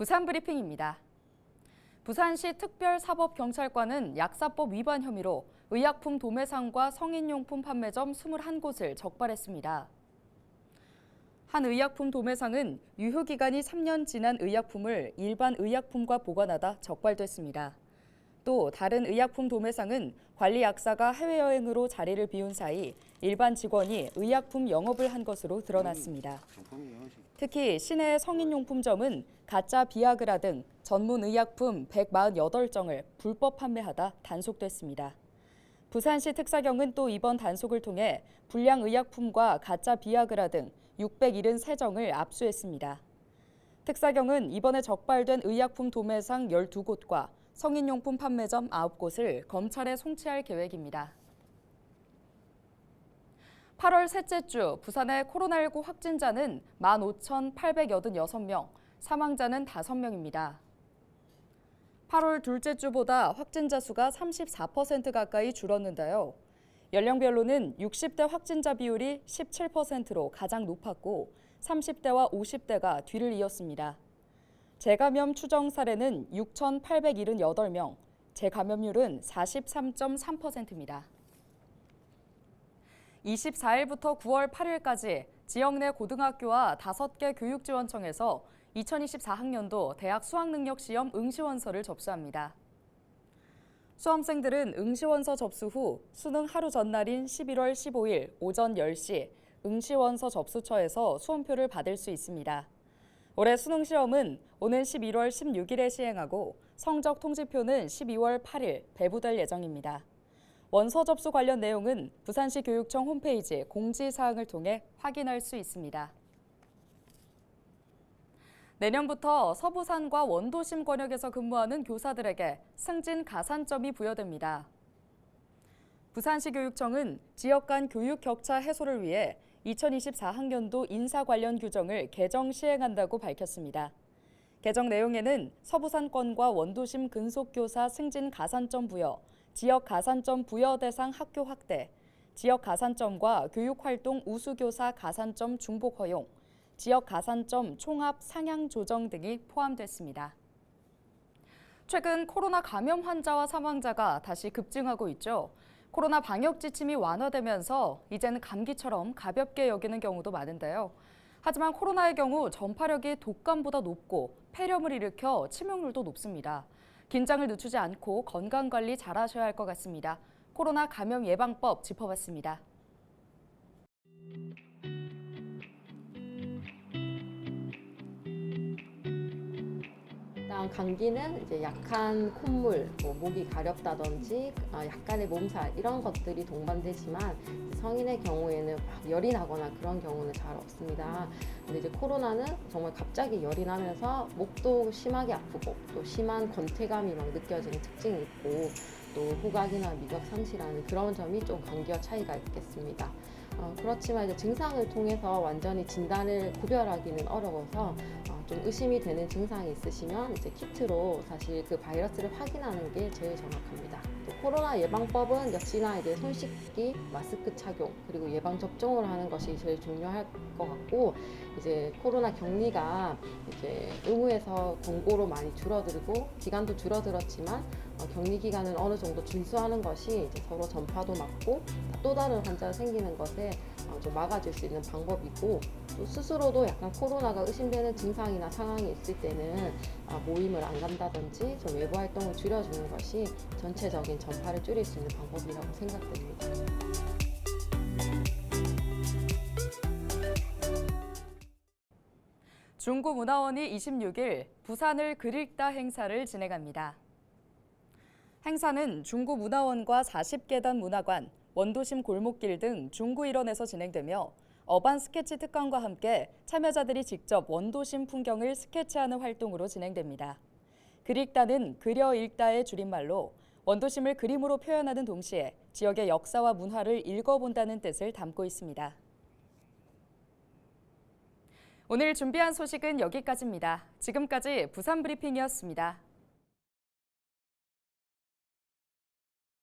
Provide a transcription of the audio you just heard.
부산 브리핑입니다. 부산시 특별사법경찰관은 약사법 위반 혐의로 의약품 도매상과 성인용품 판매점 21곳을 적발했습니다. 한 의약품 도매상은 유효기간이 3년 지난 의약품을 일반 의약품과 보관하다 적발됐습니다. 또 다른 의약품 도매상은 관리 약사가 해외여행으로 자리를 비운 사이 일반 직원이 의약품 영업을 한 것으로 드러났습니다. 특히 시내 성인용품점은 가짜 비아그라 등 전문 의약품 148정을 불법 판매하다 단속됐습니다. 부산시 특사경은 또 이번 단속을 통해 불량 의약품과 가짜 비아그라 등 673정을 압수했습니다. 특사경은 이번에 적발된 의약품 도매상 12곳과 성인용품 판매점 9곳을 검찰에 송치할 계획입니다. 8월 셋째 주 부산의 코로나19 확진자는 15,886명, 사망자는 5명입니다. 8월 둘째 주보다 확진자 수가 34% 가까이 줄었는데요. 연령별로는 60대 확진자 비율이 17%로 가장 높았고 30대와 50대가 뒤를 이었습니다. 재감염 추정 사례는 6,878명, 재감염률은 43.3%입니다. 24일부터 9월 8일까지 지역 내 고등학교와 5개 교육지원청에서 2024학년도 대학 수학능력시험 응시원서를 접수합니다. 수험생들은 응시원서 접수 후 수능 하루 전날인 11월 15일 오전 10시 응시원서 접수처에서 수험표를 받을 수 있습니다. 올해 수능시험은 오는 11월 16일에 시행하고 성적 통지표는 12월 8일 배부될 예정입니다. 원서 접수 관련 내용은 부산시 교육청 홈페이지 공지사항을 통해 확인할 수 있습니다. 내년부터 서부산과 원도심 권역에서 근무하는 교사들에게 승진 가산점이 부여됩니다. 부산시 교육청은 지역 간 교육 격차 해소를 위해 2024학년도 인사 관련 규정을 개정 시행한다고 밝혔습니다. 개정 내용에는 서부산권과 원도심 근속교사 승진 가산점 부여, 지역 가산점 부여 대상 학교 확대, 지역 가산점과 교육활동 우수교사 가산점 중복 허용, 지역 가산점 총합 상향 조정 등이 포함됐습니다. 최근 코로나 감염 환자와 사망자가 다시 급증하고 있죠. 코로나 방역 지침이 완화되면서 이제는 감기처럼 가볍게 여기는 경우도 많은데요. 하지만 코로나의 경우 전파력이 독감보다 높고 폐렴을 일으켜 치명률도 높습니다. 긴장을 늦추지 않고 건강관리 잘하셔야 할 것 같습니다. 코로나 감염 예방법 짚어봤습니다. 일단 감기는 이제 약한 콧물, 목이 가렵다든지 약간의 몸살 이런 것들이 동반되지만 성인의 경우에는 막 열이 나거나 그런 경우는 잘 없습니다. 근데 이제 코로나는 정말 갑자기 열이 나면서 목도 심하게 아프고 또 심한 권태감이 막 느껴지는 특징이 있고 또 후각이나 미각 상실하는 그런 점이 좀 감기와 차이가 있겠습니다. 그렇지만 이제 증상을 통해서 완전히 진단을 구별하기는 어려워서 좀 의심이 되는 증상이 있으시면 이제 키트로 사실 그 바이러스를 확인하는 게 제일 정확합니다. 또 코로나 예방법은 역시나 이제 손 씻기, 마스크 착용, 그리고 예방 접종을 하는 것이 제일 중요할 것 같고 이제 코로나 격리가 이제 의무에서 권고로 많이 줄어들고 기간도 줄어들었지만 격리 기간은 어느 정도 준수하는 것이 이제 서로 전파도 막고 또 다른 환자가 생기는 것에 좀 막아줄 수 있는 방법이고 또 스스로도 약간 코로나가 의심되는 증상이나 상황이 있을 때는 모임을 안 간다든지 좀 외부 활동을 줄여주는 것이 전체적인 전파를 줄일 수 있는 방법이라고 생각됩니다. 중구문화원이 26일 부산을 글 읽다 행사를 진행합니다. 행사는 중구문화원과 40계단 문화관, 원도심 골목길 등 중구 일원에서 진행되며 어반 스케치 특강과 함께 참여자들이 직접 원도심 풍경을 스케치하는 활동으로 진행됩니다. 글 읽다는 그려 읽다의 줄임말로 원도심을 그림으로 표현하는 동시에 지역의 역사와 문화를 읽어본다는 뜻을 담고 있습니다. 오늘 준비한 소식은 여기까지입니다. 지금까지 부산 브리핑이었습니다.